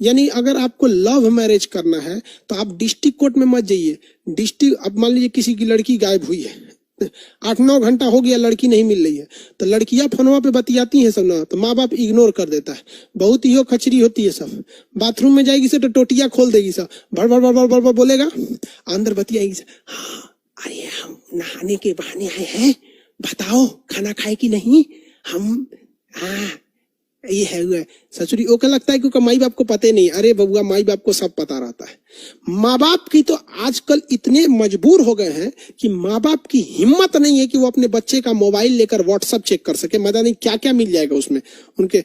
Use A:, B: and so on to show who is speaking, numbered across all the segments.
A: यानी अगर आपको लव मैरिज करना है तो आप डिस्ट्रिक्ट कोर्ट में मत जाइए। डिस्ट्रिक्ट, अब मान लीजिए किसी की लड़की गायब हुई है, 8-9 घंटा हो गया लड़की नहीं मिल रही है, तो लड़कियां फोनवा पे बतियाती हैं सब ना, तो माँ बाप इग्नोर कर देता है। बहुत ही खचरी होती है सब। बाथरूम में जाएगी से तो टोटिया खोल देगी सब, भड़ भड़ भड़ भड़ भड़ बोलेगा, अंदर बतियाएगी से, हाँ अरे हम नहाने के बहाने आए हैं, बताओ खाना खाए कि नहीं, हम हाँ ये है हुआ ससुरी। वो क्या लगता है क्योंकि माई बाप को पता नहीं। अरे बबुआ, माई बाप को सब पता रहता है। माँ बाप की तो आजकल इतने मजबूर हो गए हैं कि माँ बाप की हिम्मत नहीं है कि वो अपने बच्चे का मोबाइल लेकर व्हाट्सएप चेक कर सके। मजा नहीं क्या क्या मिल जाएगा उसमें उनके।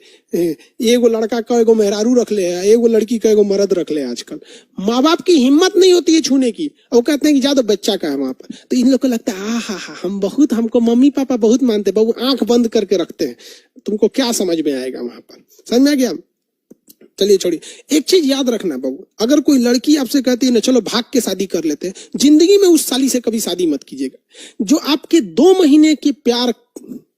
A: एगो लड़का का एगो मेहरारू रख ले है, एगो लड़की का एगो मर्द रख ले। आजकल माँ बाप की हिम्मत नहीं होती है छूने की। वो कहते हैं कि ज्यादा बच्चा का है वहां पर, तो इन लोग को लगता है हा हम बहुत, हमको मम्मी पापा बहुत मानते, बबू आंख बंद करके रखते हैं। तुमको क्या समझ में आएगा वहां पर, समझ में आ गया? चलिए छोड़िए। एक चीज याद रखना बबू, अगर कोई लड़की आपसे कहती है ना चलो भाग के शादी कर लेते हैं, जिंदगी में उस साली से कभी शादी मत कीजिएगा। जो आपके 2 महीने के प्यार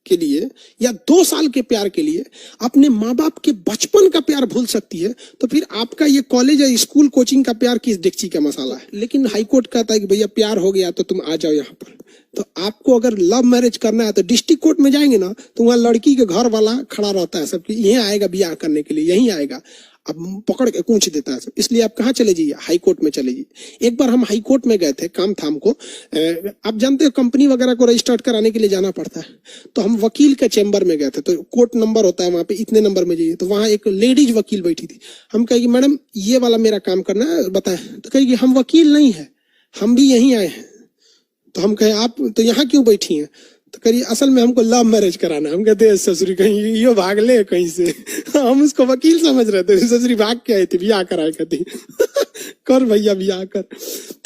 A: के लिए या 2 साल के प्यार के लिए अपने माँ बाप के बचपन का प्यार भूल सकती है, तो फिर आपका ये कॉलेज या स्कूल कोचिंग का प्यार किस डेगची का मसाला है। लेकिन हाईकोर्ट कहता है कि भैया प्यार हो गया तो तुम आ जाओ यहाँ पर। तो आपको अगर लव मैरिज करना है तो डिस्ट्रिक्ट कोर्ट में जाएंगे ना, तो वहां लड़की के घर वाला खड़ा रहता है सबकी, यहीं आएगा ब्याह करने के लिए, यहीं आएगा, अब पकड़ के कूच देता है सब। इसलिए आप कहाँ चले जाइए, हाई कोर्ट में चले जाइए। एक बार हम हाई कोर्ट में गए थे काम था हमको। आप जानते हो कंपनी वगैरह को रजिस्टर्ड कराने के लिए जाना पड़ता है, तो हम वकील के चेंबर में गए थे। तो कोर्ट नंबर होता है वहां पे, इतने नंबर में जाइए। तो वहां एक लेडीज वकील बैठी थी। हम कहेगी मैडम ये वाला मेरा काम करना है बताएं। तो कहेगी हम वकील नहीं है, हम भी यहीं आए हैं। तो हम कहे आप तो यहाँ क्यों बैठी हैं? तो करिए असल में हमको लव मैरिज कराना। हम कहते हैं ससुरी कहीं यो भाग ले कहीं से। हम उसको वकील समझ रहे थे, ससुरी भाग के आई थी, ब्याह कराए कहती। कर भैया ब्याह कर।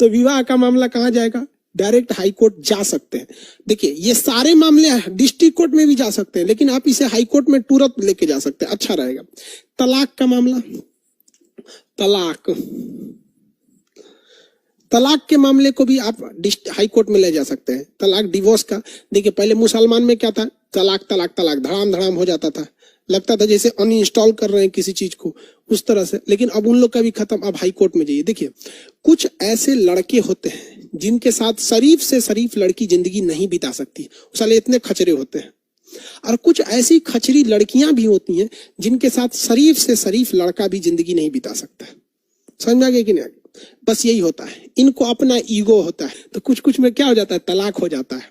A: तो विवाह का मामला कहाँ जाएगा? डायरेक्ट हाई कोर्ट जा सकते हैं। देखिए ये सारे मामले डिस्ट्रिक्ट कोर्ट में भी जा सकते हैं, लेकिन आप इसे हाई कोर्ट में तुरंत लेके जा सकते हैं, अच्छा रहेगा। तलाक का मामला, तलाक के मामले को भी आप हाई कोर्ट में ले जा सकते हैं। तलाक डिवोर्स का, देखिए पहले मुसलमान में क्या था, तलाक तलाक तलाक धड़ाम धड़ाम हो जाता था, लगता था जैसे अनइंस्टॉल कर रहे हैं किसी चीज को, उस तरह से। लेकिन अब उन लोग का भी खत्म, अब हाई कोर्ट में जाइए। देखिए कुछ ऐसे लड़के होते हैं जिनके साथ शरीफ से शरीफ लड़की जिंदगी नहीं बिता सकती, साले इतने खचरे होते हैं। और कुछ ऐसी खचरी लड़कियां भी होती हैं जिनके साथ शरीफ से शरीफ लड़का भी जिंदगी नहीं बिता सकता है। समझ में आ गया कि नहीं? बस यही होता है, इनको अपना ईगो होता है, तो कुछ कुछ में क्या हो जाता है, तलाक हो जाता है।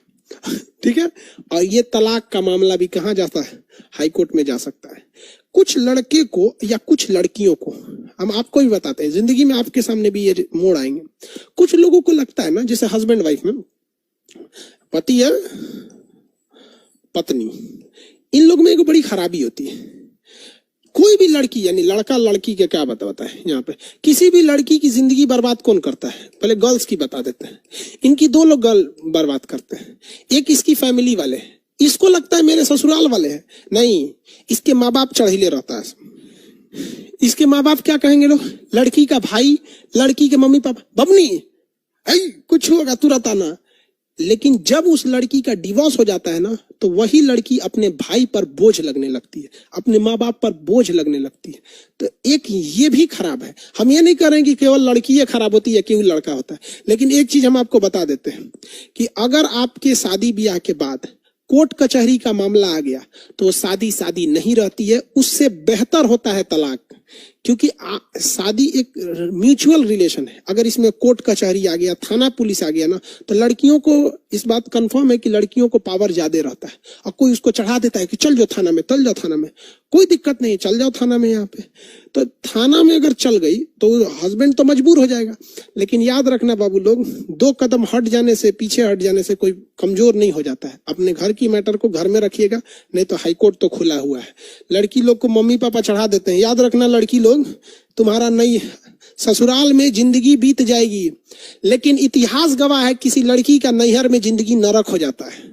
A: ठीक है, और ये तलाक का मामला भी कहाँ जाता है, हाई कोर्ट में जा सकता है। कुछ लड़के को या कुछ लड़कियों को, हम आपको भी बताते हैं, जिंदगी में आपके सामने भी ये मोड़ आएंगे। कुछ लोगों को लगता है ना, जैसे हस्बैंड वाइफ में पति है पत्नी, इन लोगों में एक बड़ी खराबी होती है। कोई भी लड़की, यानी लड़का लड़की के क्या बताता है यहाँ पे, किसी भी लड़की की जिंदगी बर्बाद कौन करता है? पहले गर्ल्स की बता देते हैं। इनकी 2 लोग गर्ल बर्बाद करते हैं। एक इसकी फैमिली वाले, इसको लगता है मेरे ससुराल वाले हैं, नहीं, इसके माँ बाप चढ़ीले रहता है। इसके माँ बाप क्या कहेंगे लोग, लड़की का भाई, लड़की के मम्मी पापा, बबनी कुछ होगा तुरंत आना। लेकिन जब उस लड़की का डिवोर्स हो जाता है ना, तो वही लड़की अपने भाई पर बोझ लगने लगती है, अपने माँ बाप पर बोझ लगने लगती है। तो एक ये भी खराब है। हम ये नहीं कह रहे हैं कि केवल लड़की ये खराब होती है, केवल लड़का होता है। लेकिन एक चीज हम आपको बता देते हैं कि अगर आपके शादी ब्याह के बाद कोर्ट कचहरी का मामला आ गया तो शादी नहीं रहती है, उससे बेहतर होता है तलाक। क्योंकि शादी एक म्यूचुअल रिलेशन है। अगर इसमें कोर्ट कचहरी आ गया, थाना पुलिस आ गया ना, तो लड़कियों को इस बात कंफर्म है कि लड़कियों को पावर ज्यादा रहता है। और कोई उसको चढ़ा देता है कि चल जाओ थाना में, चल जाओ थाना में, कोई दिक्कत नहीं, चल जाओ थाना में। यहाँ पे तो थाना में अगर चल गई तो हस्बैंड तो मजबूर हो जाएगा। लेकिन याद रखना बाबू लोग, 2 कदम हट जाने से, पीछे हट जाने से कोई कमजोर नहीं हो जाता है। अपने घर की मैटर को घर में रखिएगा, नहीं तो हाईकोर्ट तो खुला हुआ है। लड़की लोग को मम्मी पापा चढ़ा देते हैं, याद रखना लड़की लोग, तुम्हारा नहीं ससुराल में जिंदगी बीत जाएगी, लेकिन इतिहास गवाह है किसी लड़की का नैहर में जिंदगी नरक हो जाता है।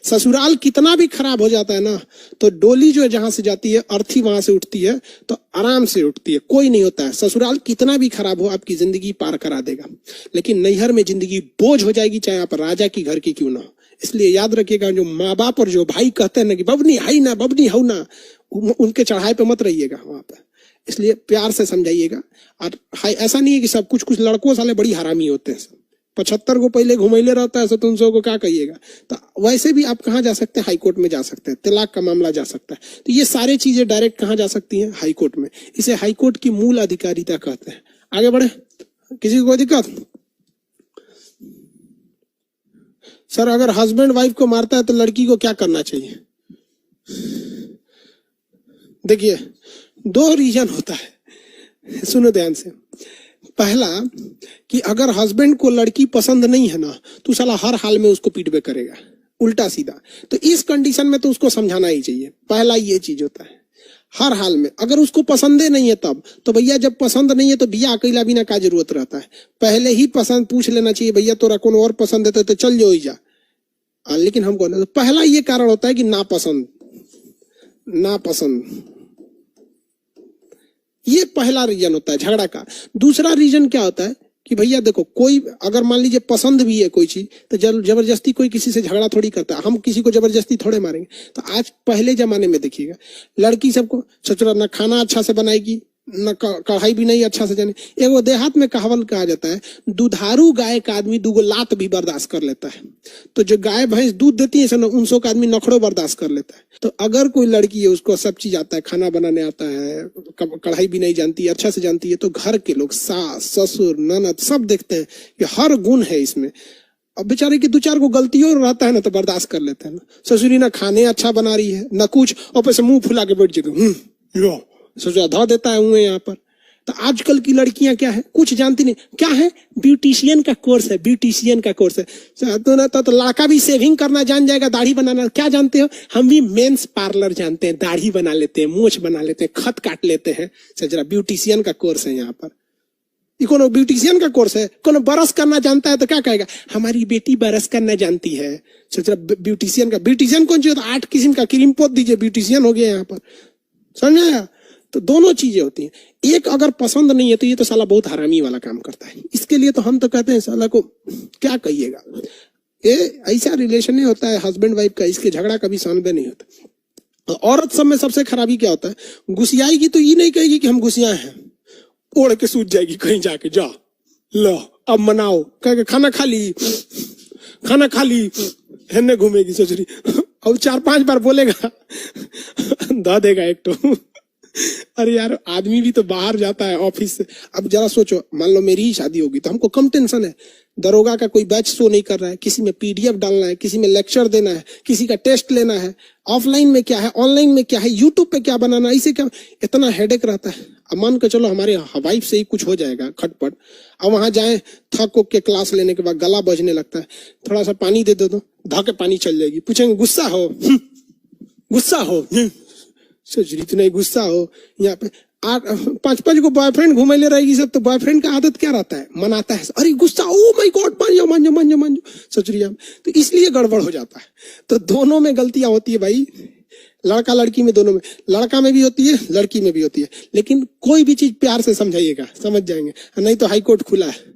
A: ससुराल कितना भी खराब हो जाता है ना, तो डोली जो है जहां से जाती है, अर्थी वहां से उठती है, तो आराम से उठती है, कोई नहीं होता है। ससुराल कितना भी खराब हो, आपकी जिंदगी पार करा देगा। लेकिन नैहर में जिंदगी बोझ हो जाएगी, चाहे आप राजा की घर की क्यों ना हो। इसलिए याद रखिएगा, जो माँ बाप और जो भाई कहते हैं ना कि बबनी हाई ना, बबनी हाउ ना, उनके चढ़ाई पे मत रहिएगा वहां पर। इसलिए प्यार से समझाइएगा। और ऐसा नहीं है कि सब कुछ लड़कों साले बड़ी हरामी होते हैं, 75 को पहले घुमैले रहता है, 700 को क्या कहिएगा। तो वैसे भी आप कहाँ जा सकते हैं, हाई कोर्ट में जा सकते हैं, तलाक का मामला जा सकता है। तो ये सारी चीजें डायरेक्ट कहाँ जा सकती हैं, हाई कोर्ट में। इसे हाई कोर्ट की मूल अधिकारिता कहते हैं। आगे बढ़े, किसी को कोई दिक्कत? सर अगर हस्बैंड वाइफ को मारता है तो लड़की को क्या करना चाहिए? देखिए 2 रीजन होता है, सुनो ध्यान से। पहला कि अगर हस्बैंड को लड़की पसंद नहीं है ना तो साला हर हाल में उसको पीट पे करेगा, उल्टा सीधा। तो इस कंडीशन में तो उसको समझाना ही चाहिए। पहला ये चीज होता है हर हाल में। अगर उसको पसंद नहीं है तब तो भैया, जब पसंद नहीं है तो बिया अकेला बिना का जरूरत रहता है, पहले ही पसंद पूछ लेना चाहिए, भैया तोरा कौन और पसंद है तो चल जो ही जा। लेकिन हमको तो पहला ये कारण होता है कि नापसंद, ये पहला रीजन होता है झगड़ा का। दूसरा रीजन क्या होता है कि भैया देखो, कोई अगर मान लीजिए पसंद भी है कोई चीज तो जबरदस्ती कोई किसी से झगड़ा थोड़ी करता है। हम किसी को जबरदस्ती थोड़े मारेंगे। तो आज पहले जमाने में देखिएगा, लड़की सबको सचुरा ना खाना अच्छा से बनाएगी, न कढ़ाई भी नहीं अच्छा से जाने। एगो देहात में कहावत कहा जाता है, दुधारू गाय का आदमी 2 लात भी बर्दाश्त कर लेता है। तो जो गाय भैंस दूध देती है उनसों का आदमी नखड़ो बर्दाश्त कर लेता है। तो अगर कोई लड़की है उसको सब चीज आता है, खाना बनाने आता है, कढ़ाई भी नहीं जानती, अच्छा से जानती है, तो घर के लोग सास ससुर ननद सब देखते हैं कि हर गुण है इसमें। अब बेचारे की 2-4 को गलतियों रहता है ना तो बर्दाश्त कर लेते हैं ना। ससुरी ना खाने अच्छा बना रही है ना कुछ, और से मुंह फुला के बैठ जाएगा, सोचा धा देता है उन्हें यहाँ पर। तो आजकल की लड़कियां क्या है, कुछ जानती नहीं। क्या है, ब्यूटिशियन का कोर्स है, ब्यूटिशियन का कोर्स है। तो ना तो लड़का भी सेविंग करना जान जाएगा, दाढ़ी बनाना। क्या जानते हो, हम भी मेंस पार्लर जानते हैं, दाढ़ी बना लेते हैं, मूछ बना लेते हैं, खत काट लेते हैं। जरा ब्यूटिशियन का कोर्स है यहाँ पर। ये कोनो ब्यूटिशियन का कोर्स है। कोनो बरस करना जानता है तो क्या कहेगा, हमारी बेटी बरस करना जानती है। ब्यूटिशियन का, ब्यूटिशियन कौन चाहिए, 8 किस्म का क्रीम पोत दीजिए, ब्यूटिशियन हो गया यहाँ पर। समझ आया? तो दोनों चीजें होती हैं। एक अगर पसंद नहीं है तो ये तो साला बहुत हरामी वाला काम करता है। इसके लिए तो हम तो कहते हैं साला को क्या कहिएगा, ये ऐसा रिलेशन नहीं होता है हस्बैंड वाइफ का, इसके झगड़ा कभी सॉल्व नहीं होता। औरत सब में सबसे खराबी क्या होता है, गुस्सियाएगी तो ये नहीं कहेगी कि हम गुस्सियाए हैं, ओढ़ के सूझ जाएगी कहीं जाके, जा लो अब मनाओ, कह खाना खा ली, खाना खा ली, हेने घूमेगी ससुरी, और 4-5 बार बोलेगा धा देगा एक तो। अरे यार, आदमी भी तो बाहर जाता है ऑफिस से। अब जरा सोचो, मान लो मेरी ही शादी होगी तो हमको कम टेंशन है, दरोगा का कोई बैच शो नहीं कर रहा है, किसी में पीडीएफ डालना है, किसी में लेक्चर देना है, किसी का टेस्ट लेना है, ऑफलाइन में क्या है, ऑनलाइन में क्या है, यूट्यूब पे क्या बनाना, इसे क्या, इतना हेडेक रहता है। अब मान के चलो हमारे वाइफ से ही कुछ हो जाएगा खटपट, अब वहां जाए थक के क्लास लेने के बाद गला बजने लगता है, थोड़ा सा पानी दे दो, धाके पानी चल जाएगी, पूछेंगे गुस्सा हो, गुस्सा हो, सजरी तो नहीं गुस्सा हो। यहाँ पे 5-5 को बॉयफ्रेंड घूमे ले रहेगी सब, तो बॉयफ्रेंड का आदत क्या रहता है, मनाता है, अरे गुस्सा, ओ माय गॉड, मान जाओ सचुरिया। तो इसलिए गड़बड़ हो जाता है। तो दोनों में गलतियां होती है भाई, लड़का लड़की में, दोनों में, लड़का में भी होती है, लड़की में भी होती है। लेकिन कोई भी चीज प्यार से समझाइएगा, समझ जाएंगे, नहीं तो हाई कोर्ट खुला है।